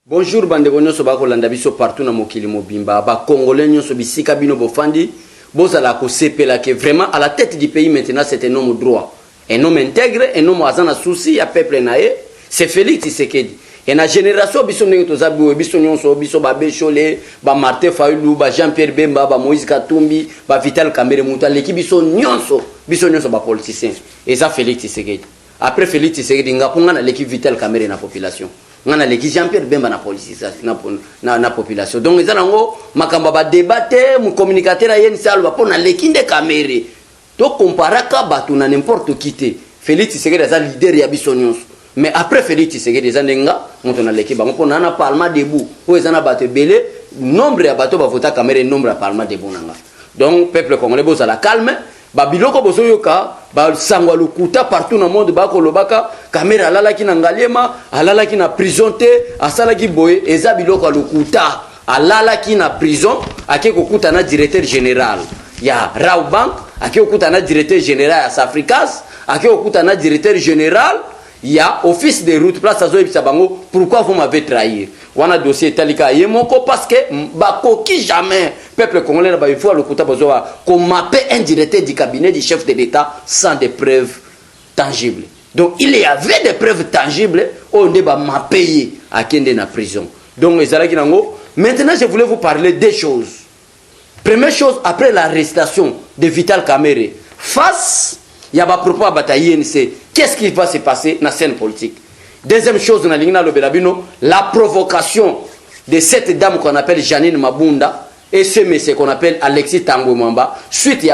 Bonjour bandeko nyonso bakolanda biso partout na mokili mobimba ba congolais nyonso bisika bino bofandi bozala ko sepela que vraiment à la tête du pays maintenant c'est un homme droit, un homme intègre, un homme azana souci ya peuple nae, c'est Félix Tshisekedi. Et na génération biso ndenge tozabi biso nyonso biso ba Bécholé, ba Martin Fayulu, ba Jean-Pierre Bemba, ba Moïse Katumbi, ba Vital Kamerhe mutu l'équipe biso nyonso ba politicien. Et ça Félix Tshisekedi. Après Félix Tshisekedi ngapunga na l'équipe Vital Kamerhe na population. Ngana l'équipe Jean-Pierre Bemba na politicien na population. Donc ils ont makamba ba débattre, mu communicateur a yen salva pour na l'équipe de Kamerhe. To comparaka batu na n'importe qui te. Félix Tshisekedi est leader ya biso nyonso. Mais après Félix Tshisekedi zandenga monto na l'équipe bango pona na parlement debout o ezana bato belé nombre ya bato ba vota Kamerhe nombre ya parlement debout nanga. Donc peuple congolais boza la calme ba biloko bozo yoka ba sangwa lukuta partout dans le monde ba kolobaka Kamerhe alalaki na ngaliema alalaki na prison te asalaki boye eza biloko lukuta alalaki na prison ake kokuta na directeur général ya Raw Bank ake kokuta na directeur général ya Safricas ake kokuta na directeur général il y a office de route place azo ebisa bango pourquoi vous m'avez trahi wana dossier talika yemoko parce que bakoki jamais peuple congolais na ba il faut le kuta bozoa comme mapper un directeur du cabinet du chef de l'État sans des preuves tangibles. Donc il y avait des preuves tangibles on ne ba mapper à kende na prison. Donc ezalaki nango maintenant je voulais vous parler des choses. Première chose après l'arrestation de Vital Kamerhe face il y a pas propos à batailler qu'est-ce qui va se passer dans la scène politique. Deuxième chose dans la provocation de cette dame qu'on appelle Janine Mabunda et ce monsieur qu'on appelle Alexis Tango Mamba suite il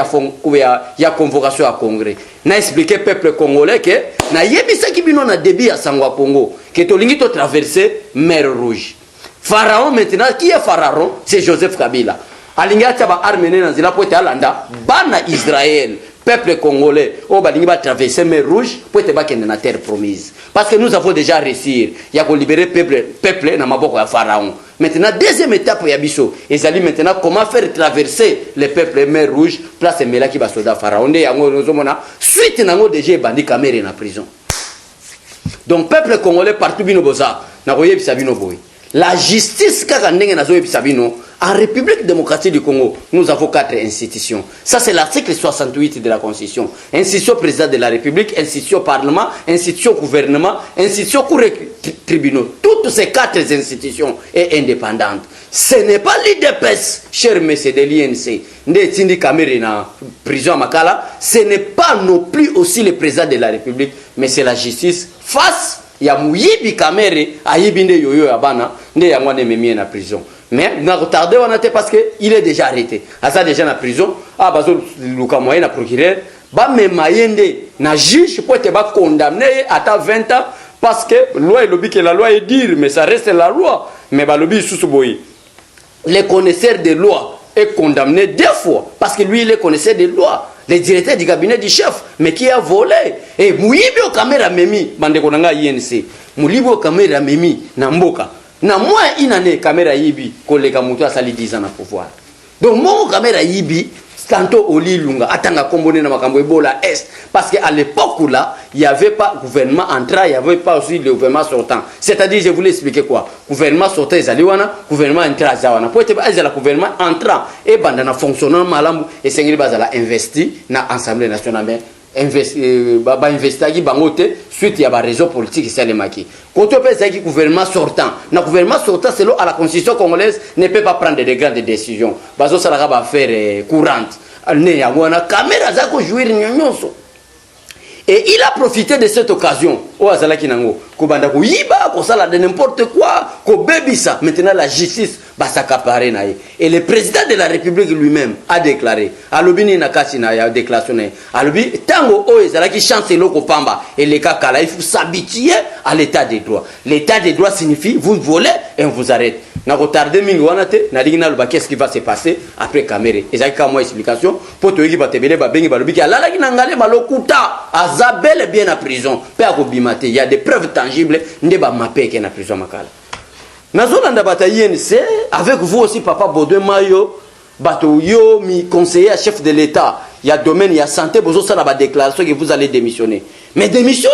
y a convocation à congrès. N'a expliqué peuple congolais que na yebisa ki bino na débit à Sangwa Congo que tolingi to traverser mer Rouge. Pharaon maintenant qui est Pharaon? C'est Joseph Kabila. Alinga taba armené dans la pote alanda bana Israël. Peuple congolais, on va traverser mer Rouge pour être dans la terre promise. Parce que nous avons déjà réussi. Il y a qu'on libérer peuple dans maboko ya Pharaon. Maintenant, deuxième étape, il y a biso. Ils allaient maintenant comment faire traverser le peuple mer Rouge, place Mela qui va soldat Pharaon. Suite, nango déjà bandi Kamerhe na prison. Donc, peuple congolais partout bino boza, na koye bisabino boy. La justice kaka ndenge na zoye bisabino. En République démocratique du Congo, nous avons 4 institutions. Ça, c'est l'article 68 de la Constitution. Institution président de la République, institution parlement, institution gouvernement, institution cour tribunaux. Toutes ces 4 institutions sont indépendantes. Ce n'est pas l'IDPS, cher monsieur de l'INC, Ndetindi Kamerhe na prison à Makala. Ce n'est pas non plus aussi le président de la République, mais c'est la justice face ya Muyibi Kamerhe, Ayibinde Yoyo Abana, Nde Yangwane Memie na prison. Mais il a retardé parce qu'il est déjà arrêté. À ça déjà en prison, ah bazo luka moyen na procureur, ba me mayende na juge pour être condamné à 20 ans parce que loi lobby que la loi est dire mais ça reste la loi. Mais ba lobby sous boy. Les connaisseurs des lois est condamné 2 fois parce que lui il est connaisseur des lois. Le directeur du cabinet du chef mais qui a volé et Muyibi Kamerhe memi bande konanga INC. Muyibi Kamerhe memi na mboka. Na moins une année, Kamerhe yibi, collègue Moutou a sali 10 ans à pouvoir. Donc, mon Kamerhe yibi, tantôt au Lilunga, attanga comboné na makambo ebola est. Parce qu'à l'époque où là, il n'y avait pas gouvernement entrant, il n'y avait pas aussi le gouvernement sortant. C'est-à-dire, je voulais expliquer quoi. Gouvernement sortant, ils allaient wana, gouvernement entrant, ils allaient pour être le gouvernement entrant, et bandana fonctionnant malamou, et c'est qu'il va investi dans l'Assemblée nationale. Investi bangote suite il y a des réseaux politiques qui les maquis. Quand on peut dire que le gouvernement sortant, le gouvernement sortant selon la constitution congolaise ne peut pas prendre de grandes décisions. Bazo ça va faire courante. Ne ya wana caméra za ko jouir nyonso. Et il a profité de cette occasion. O azalaki nango ko banda ko yiba ko sala de n'importe quoi, ko bebisa. Maintenant la justice va s'accaparer naïe. Et le président de la République lui-même a déclaré, Alobini Nakasi na ya déclaration, Alobi tango o ezalaki chancelo ko pamba et les cas kala il faut s'habituer à l'état des droits. L'état des droits signifie vous volez et on vous arrête. Na retardé mingi wana te na ligina loba qu'est-ce qui va se passer après Kamerhe. Ezalaki moi explication pour to yiki batebele ba bengi balobi ki alala ki nangale balokuta azabele bien en prison. Pe akobimate il y a des preuves tangibles nde ba mapé ke na prison makala. Nazolanda bataille c'est avec vous aussi papa Baudouin Mayo bato yo mi conseiller chef de l'État il y a domaine il y a santé bozo ça la déclaration que vous allez démissionner mais démissionner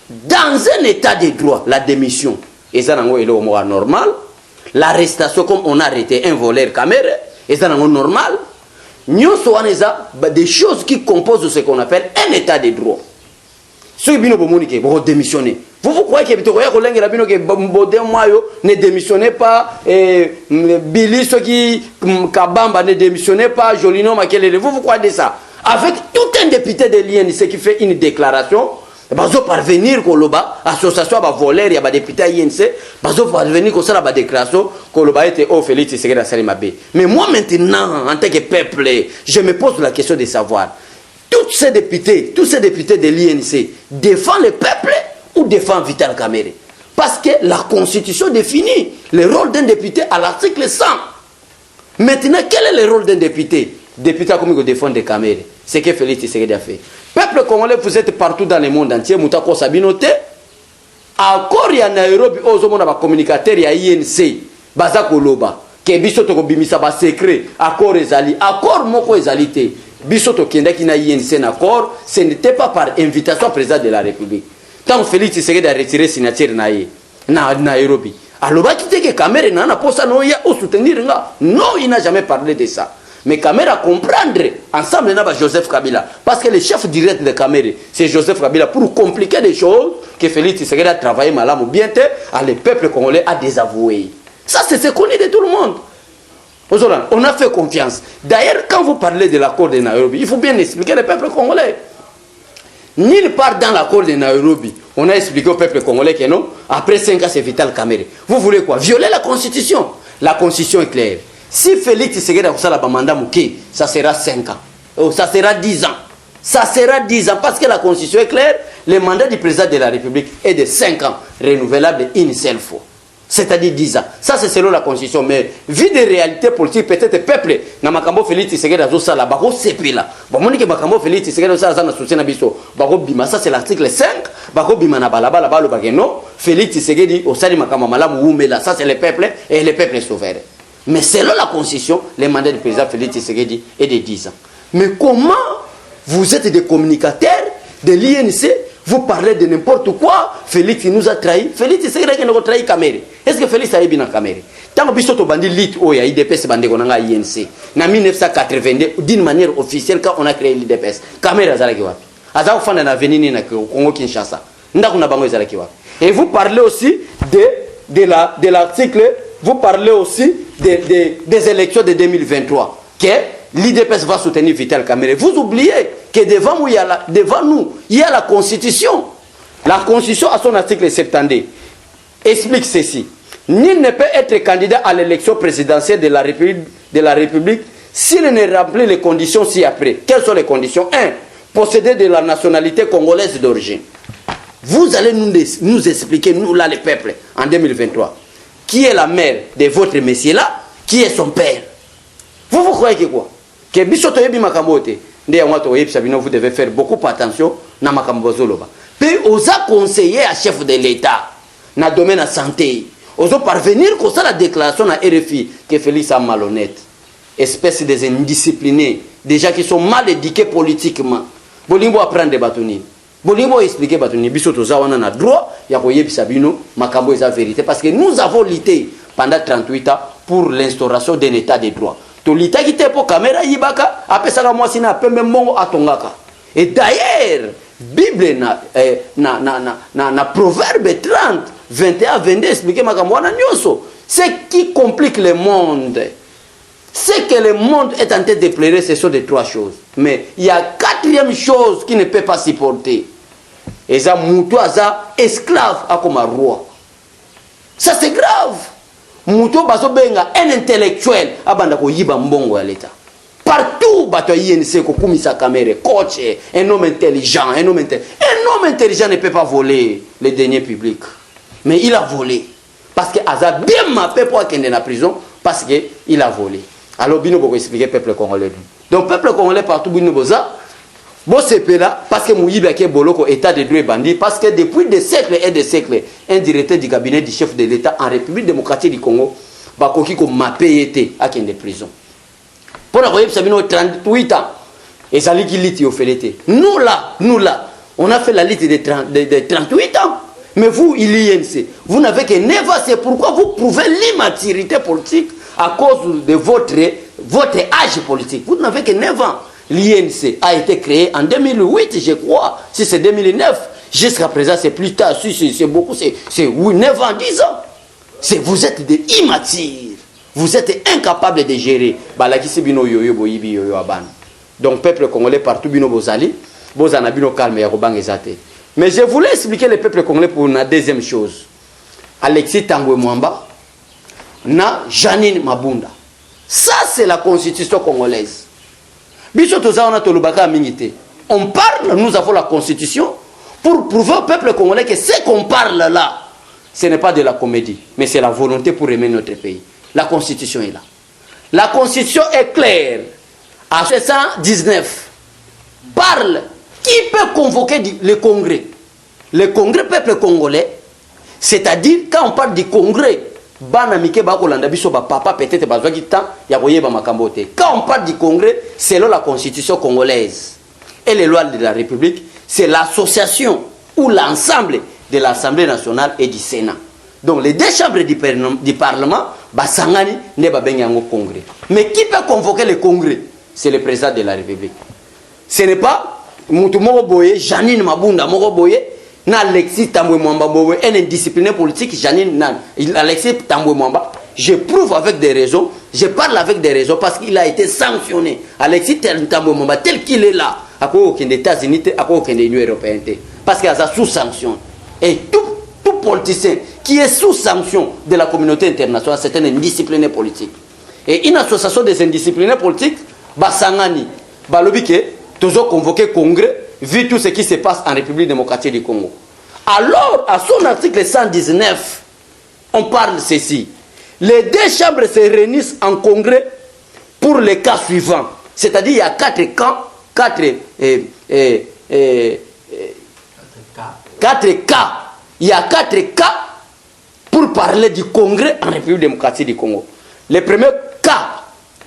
dans un état de droit la démission et ça nango est au normal. L'arrestation comme on a arrêté un voleur caméra, et ça nango normal. Nous sommes des choses qui composent ce qu'on appelle un état de droit. Ceux qui vont démissionner. Vous croyez que ne démissionnez pas, Billy, ceux qui Kabamba ne démissionnez pas, Jolino Makelele, vous croyez de ça? Avec tout un député de l'INC qui fait une déclaration, bazo parvenir koloba association ba voleur ya ba député INC bazo parvenir ko sala ba déclaration koloba était au Félix Tshisekedi Salima B. Mais moi maintenant en tant que peuple, je me pose la question de savoir tous ces députés de l'INC défendent le peuple ou défendent Vital Kamerhe? Parce que la constitution définit le rôle d'un député à l'article 100. Maintenant, quel est le rôle d'un député? Député comme il défend de Kamerhe. C'est ce que Félix Tshisekedi a fait. Peuple congolais, vous êtes partout dans le monde entier. Moutako Sabinote. Encore il y a Nairobi, aux hommes communicateurs, il y a INC. Baza Koloba. Que bisoto ko bimisa ba secret. Accord ezali. Accord moko ezalité. Bisoto kenda ki na INC accord. Ce n'était pas par invitation au président de la République. Tant Félix Tshisekedi a retiré signature na Nairobi. Alors bah quitter que Kamerhe n'a pas ça non ya au soutenir nga. Non, il n'a jamais parlé de ça. Mais Kamerhe a comprendre ensemble avec Joseph Kabila. Parce que le chef direct de Kamerhe, c'est Joseph Kabila. Pour compliquer les choses, que Félix Tshisekedi a travaillé malam ou bien, le peuple congolais a désavoué. Ça, c'est ce qu'on est de tout le monde. On a fait confiance. D'ailleurs, quand vous parlez de l'accord de Nairobi, il faut bien expliquer le peuple congolais. Nulle part dans l'accord de Nairobi, on a expliqué au peuple congolais que non, après 5 ans, c'est Vital Kamerhe. Vous voulez quoi? Violer la constitution. La constitution est claire. Si Félix Tshisekedi a fait un mandat mouké, ça sera 5 ans. Oh, ça sera 10 ans. Ça sera 10 ans. Parce que la constitution est claire, le mandat du président de la République est de 5 ans, renouvelable une seule fois. C'est-à-dire 10 ans. Ça, c'est selon la constitution. Mais vu des réalités politiques, peut-être peuple, na makambo Félix Tshisekedi a ça là, bako sepi là. Bon, mon que makambo Félix Tshisekedi a ça na soutien na biso. Bako bima, ça c'est l'article 5. Bako bima na balaba la balo bageno. Félix Tshisekedi au sali makambo malamu umela. Ça c'est le peuple et le peuple est souverain. Mais selon la constitution, le mandat du président Félix Tshisekedi est de 10 ans. Mais comment vous êtes des communicateurs de l'INC? Vous parlez de n'importe quoi. Félix nous a trahi. Félix Tshisekedi nous a trahi Kamerhe. Est-ce que Félix a bien Kamerhe? Tant que biso to bandi lit oya IDPS bande konanga INC. Na 1982 d'une manière officielle quand on a créé l'IDPS. Kamerhe azalaki wapi? Azao fanda na venini na Congo Kinshasa. Ndako na bango ezalaki wapi? Et vous parlez aussi de l'article, vous parlez aussi des élections de 2023 que l'IDPS va soutenir Vital Kamerhe. Vous oubliez que devant nous, il y a la Constitution. La Constitution, à son article 72, explique ceci. Nul ne peut être candidat à l'élection présidentielle de la République s'il ne remplit les conditions ci-après. Quelles sont les conditions? 1. Posséder de la nationalité congolaise d'origine. Vous allez nous expliquer, nous là, les peuples, en 2023, qui est la mère de votre monsieur-là, qui est son père. Vous croyez que quoi? Que bisoto yebi makambote. Vous devez faire beaucoup attention na makambo zoloba. Puis osa conseiller à chef de l'État na domaine de la santé. Osa parvenir comme ça la déclaration à RFI que Félix a malhonnête. Espèce des indisciplinés, des gens qui sont mal éduqués politiquement. Bolingo apprendre des bâtonnets. Bolingo expliquer bâtonnets. Bisoto zawana na droit ya koyebi sabino makambo eza vérité parce que nous avons lutté pendant 38 ans pour l'instauration d'un état de droit. Tolita qui était pour caméra yibaka après ça moi sina pembe mongo atongaka. Et d'ailleurs Bible na proverbe 30 21 22 expliquer makambo wana nyonso. Ce qui complique le monde, c'est que le monde est en train de pleurer, ce sont des 3 choses. Mais il y a 4e chose qui ne peut pas supporter. Et ça moutou aza esclave à comme un roi. Ça c'est grave. Moutou baso benga un intellectuel abanda ko yiba mbongo ya l'État. Partout bato INC ko kumisa Kamerhe, coach, un homme intelligent, un homme intelligent ne peut pas voler les deniers publics. Mais il a volé parce que aza bien mappé pour qu'il est en prison parce que il a volé. Alors bino boko expliquer peuple congolais. Donc peuple congolais partout bino boza bon c'est là parce que Mouyiba qui est boloko état de droit bandit parce que depuis des siècles et des siècles un directeur du cabinet du chef de l'État en République démocratique du Congo bakoki ko mappé été à kende prison. Pour la voyez sabino 38 ans et ça qui lit au fait. Nous là on a fait la liste de 38 ans Mais vous, l'INC, vous n'avez que 9 ans. C'est pourquoi vous prouvez l'immaturité politique à cause de votre âge politique. Vous n'avez que 9 ans. L'INC a été créé en 2008, je crois. Si c'est 2009, jusqu'à présent, c'est plus tard. Si c'est beaucoup, c'est 9 ans, 10 ans. Vous êtes des immatures. Vous êtes incapables de gérer. Donc, peuple congolais, partout, bino bozali, bozana bino calme, yarobang ezate. Mais je voulais expliquer le peuple congolais pour une deuxième chose. Alexis Tambwe Mwamba, na Janine Mabunda. Ça, c'est la constitution congolaise. On parle, nous avons la constitution, pour prouver au peuple congolais que ce qu'on parle là, ce n'est pas de la comédie, mais c'est la volonté pour aimer notre pays. La constitution est là. La constitution est claire. À 719, parle. Qui peut convoquer le congrès? Le congrès peuple congolais, c'est-à-dire quand on parle du congrès, quand on parle du congrès, selon la constitution congolaise et les lois de la République, c'est l'association ou l'ensemble de l'Assemblée nationale et du Sénat. Donc les deux chambres du Parlement, basangani ne babengi yango congrès. Mais qui peut convoquer le congrès? C'est le président de la République. Ce n'est pas Moutou Moroboye, Janine Mabunda Moroboye, na Alexis Tambwe Mwamba Boye, un indiscipliné politique, Janine Alexis Tambwe Mwamba. Je prouve avec des raisons, je parle avec des raisons parce qu'il a été sanctionné. Alexis Tambwe Mwamba, tel qu'il est là, à cause des États-Unis, à cause de l'Union européenne, parce qu'il est sous sanction. Et tout politicien qui est sous sanction de la communauté internationale, c'est un indiscipliné politique. Et une association des indisciplinés politiques, Basangani, Balobike, toujours convoqué congrès, vu tout ce qui se passe en République démocratique du Congo. Alors, à son article 119, on parle ceci. Les deux chambres se réunissent en congrès pour les cas suivants. C'est-à-dire, il y a 4 cas, 4 cas. Il y a 4 cas pour parler du congrès en République démocratique du Congo. Le premier cas,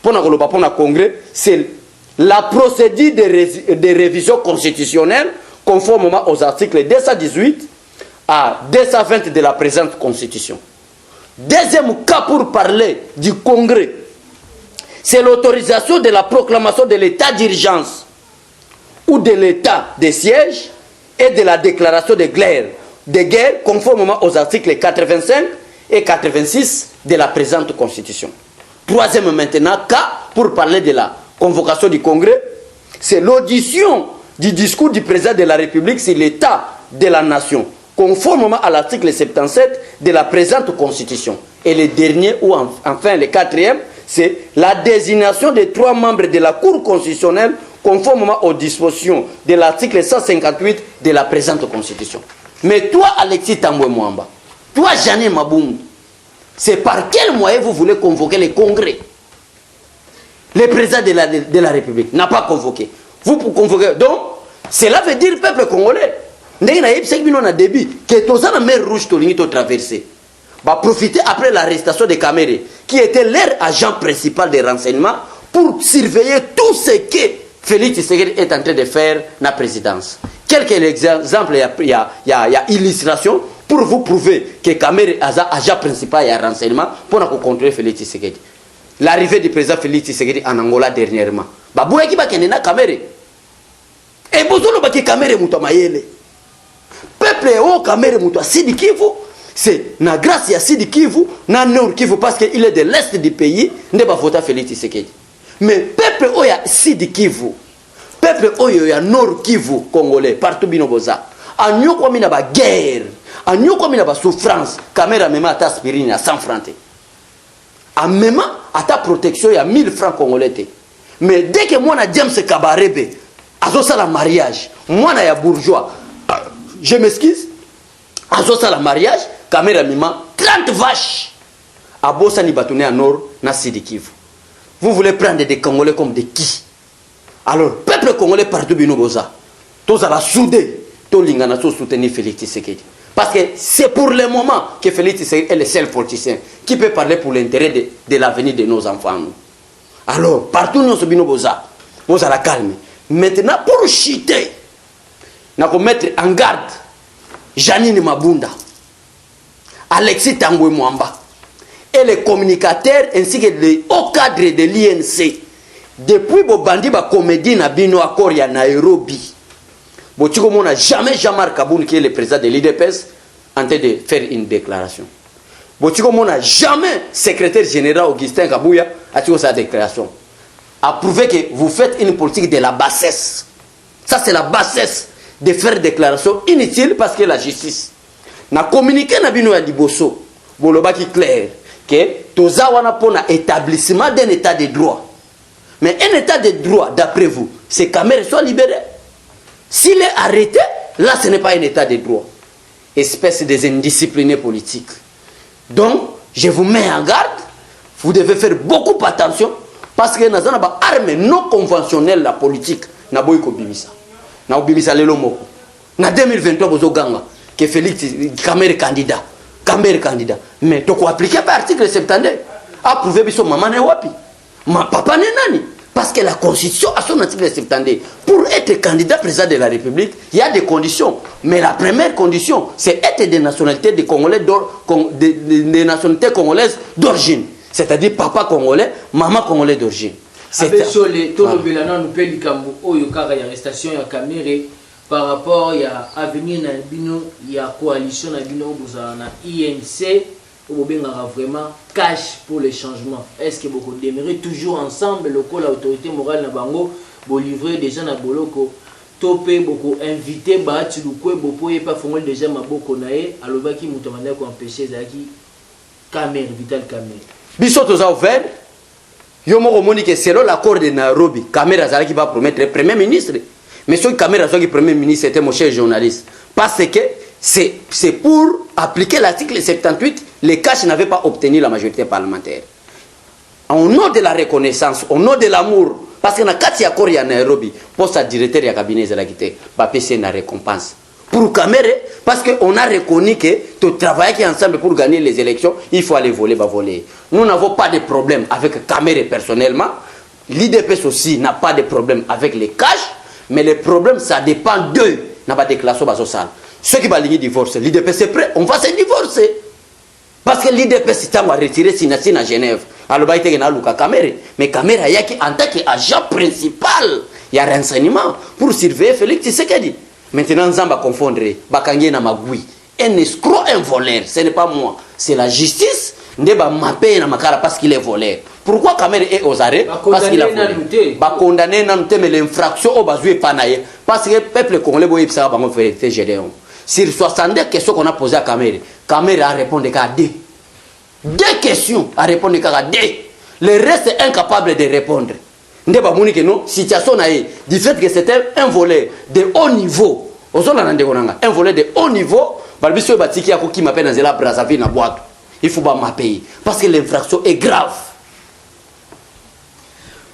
pour le congrès, c'est la procédure de révision constitutionnelle conformément aux articles 218 à 220 de la présente constitution. Deuxième cas pour parler du congrès, c'est l'autorisation de la proclamation de l'état d'urgence ou de l'état de siège et de la déclaration de guerre conformément aux articles 85 et 86 de la présente constitution. Troisième maintenant cas pour parler de la convocation du congrès, c'est l'audition du discours du président de la République sur l'état de la nation, conformément à l'article 77 de la présente constitution. Et le dernier, ou enfin le quatrième, c'est la désignation des 3 membres de la Cour constitutionnelle, conformément aux dispositions de l'article 158 de la présente constitution. Mais toi, Alexis Tambwe Mwamba, toi, Janine Mabunda, c'est par quel moyen vous voulez convoquer le congrès? Le président de la République n'a pas convoqué. Vous pour convoquer. Donc, cela veut dire peuple congolais. Que tous la mer rouge to traversé. Va profiter après l'arrestation de Kamere, qui était leur agent principal de renseignement, pour surveiller tout ce que Félix Tshisekedi est en train de faire dans la présidence. Quelques exemples, il y a illustration pour vous prouver que Kamere est agent principal de renseignement pour contrôler Félix Tshisekedi. L'arrivée du président Félix Tshisekedi en Angola dernièrement. Babouya qui va kende Kamere. Et bozolo ba ki Kamere muto mayele. Peuple o Kamere muto Sidi Kivu, c'est na grâce ya Sidi Kivu, na Nord Kivu parce qu'il est de l'est du pays, ne ba vota Félix Tshisekedi. Mais peuple o ya Sidi Kivu, peuple o ya Nord Kivu congolais partout binoboza. Anyo kwa mina ba guerre, anyo kwa mina ba souffrance, Kamere mema ata aspirine à 100 francs. En même à ta protection, il y a 1000 francs congolais. Mais dès que moi, James Kabarebe, à la mariage, moi, je suis bourgeois, je m'excuse, à la mariage, caméra mima, 30 vaches. À Bossa ni batoné en or, na Sidi Kivu. Vous voulez prendre des Congolais comme des qui? Alors, peuple congolais partout, binoboza, tous à la soudée, tous l'ingana soutenir Félix Tshisekedi. Parce que c'est pour le moment que Félix Tshisekedi est le seul politicien qui peut parler pour l'intérêt de l'avenir de nos enfants. Alors, partout nous sommes boza, boza la calme. Maintenant, pour chuter, nous allons mettre en garde Janine Mabunda, Alexis Tamboué Mwamba et les communicateurs ainsi que les hauts cadres de l'INC depuis Bobandi ba comédie na bino accord ya Nairobi. Botiko mona jamais Jamar Kaboun qui est le président de l'IDPS en train de faire une déclaration. Botiko mona jamais secrétaire général Augustin Kabouya a tiré sa déclaration. A prouvé que vous faites une politique de la bassesse. Ça c'est la bassesse de faire déclaration inutile parce que la justice n'a communiqué na bino ya liboso. Boloba qui clair que toza wana pona établissement d'un état de droit. Mais un état de droit, d'après vous, c'est Kamere soit libéré. S'il est arrêté, là, ce n'est pas un état de droit. Espèce des indisciplinés politiques. Donc, je vous mets en garde. Vous devez faire beaucoup attention. Parce que nous avons une arme non conventionnelle, la politique. Nous avons Bimisa. Nous avons Bimisa Lelo Moko. En 2023, vous avez que Félix Kamere candidat. Kamere candidat. Mais tu peux appliquer par l'article 72. Approuver Bisso Maman Wapi. Ma papa n'est nani. Parce que la Constitution a son article 72. Pour être candidat président de la République, il y a des conditions. Mais la première condition, c'est être des nationalités des Congolais des nationalités congolaises d'origine. C'est-à-dire papa congolais, maman congolais d'origine. C'est ça. Nous arrestation à Kamere par rapport à l'avenir il y a coalition na INC. Vraiment cash pour les changements. Est-ce que beaucoup demeurent toujours ensemble l'autorité morale na bango bo livrer déjà na boloko topé beaucoup invité ba tsilukwe bopo et pas fongol déjà maboko nae alobaki mutamanda ko empêcher zaki Kamere Vital Kamere biso toza ouvert yo moko moni que selon l'accord de Nairobi Kamere azalaki va promettre premier ministre mais ce Kamere azalaki premier ministre était mon cher journaliste parce que c'est pour appliquer l'article 78, les Cash n'avaient pas obtenu la majorité parlementaire. Au nom de la reconnaissance, au nom de l'amour, parce que dans le cas de Nairobi, poste à directeur du cabinet de la Guité, c'est une récompense. Pour Kamere, parce qu'on a reconnu que tu travailles ensemble pour gagner les élections, il faut aller voler, voler. Nous n'avons pas de problème avec Kamere personnellement. L'IDPS aussi n'a pas de problème avec les Cash, mais le problème, ça dépend d'eux. N'a pas de déclaration basale. Ceux qui vont divorcer, l'IDPS est prêt, on va se divorcer. Parce que l'IDPS est retiré Sinasine à Genève. Alors, il y a Luka Kamere. Mais Kamere, il y a en tant qu'agent principal, il y a renseignement pour surveiller Félix Tshisekedi. Maintenant, on va confondre Bakangé na Magui. Un escroc, un voleur, ce n'est pas moi. C'est la justice. Ndeba mappé na makara parce qu'il est voleur. Pourquoi Kamere est aux arrêts? Parce qu'il a volé. Ba condamné na mais l'infraction au bazoué panaye. Parce que le peuple congolais boye pisa ba fait Gédéon. Sur 62 questions qu'on a posées à Kamere, Kamere a répondu qu'à deux. Deux questions a répondu qu'à deux. Le reste est incapable de répondre. Ndeba mouni que non, situation naïe, du fait que c'était un volet de haut niveau. Un volet de haut niveau, balbiso batiki ako qui m'appelle dans la Brazzaville na boîte. Il faut pas m'appeler parce que l'infraction est grave.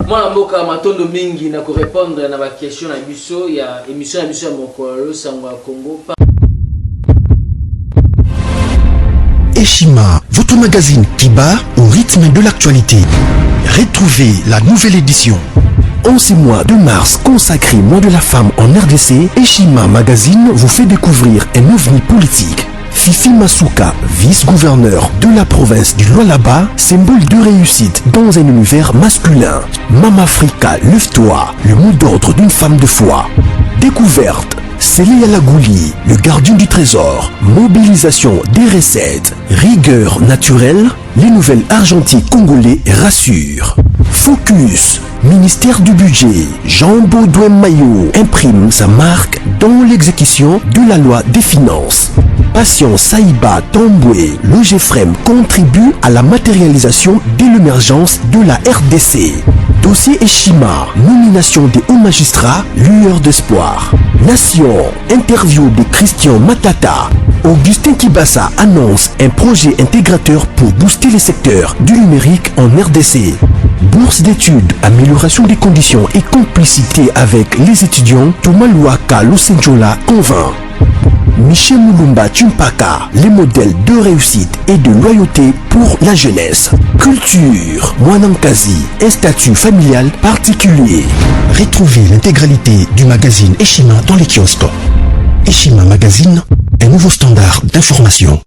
Moi, Mboka Matondo Mingi n'a qu'à répondre à la question à Bisso, il y a émission à Bisso à Mokolo, Sangwa Congo. Eshima, votre magazine qui bat au rythme de l'actualité. Retrouvez la nouvelle édition. 11 mois de mars consacré mois de la femme en RDC, Eshima Magazine vous fait découvrir un ovni politique. Fifi Masuka, vice-gouverneur de la province du Lualaba, symbole de réussite dans un univers masculin. Mama Africa, lève-toi, le mot d'ordre d'une femme de foi. Découverte, Célia Lagouli, le gardien du trésor. Mobilisation des recettes, rigueur naturelle, les nouvelles argentiques congolais rassurent. Focus, ministère du budget, Jean Baudouin Maillot imprime sa marque dans l'exécution de la loi des finances. Patient Saïba Tamboué, l'OGFREM contribue à la matérialisation de l'émergence de la RDC. Dossier Eshima, nomination des hauts magistrats, lueur d'espoir. Nation, interview de Christian Matata. Augustin Kibassa annonce un projet intégrateur pour booster les secteurs du numérique en RDC. Bourse d'études, amélioration des conditions et complicité avec les étudiants, Thomas Luaka Losenjola convainc. Michel Moulumba Tumpaka, les modèles de réussite et de loyauté pour la jeunesse. Culture, Mwanankazi, un statut familial particulier. Retrouvez l'intégralité du magazine Eshima dans les kiosques. Eshima Magazine, Un nouveau standard d'information.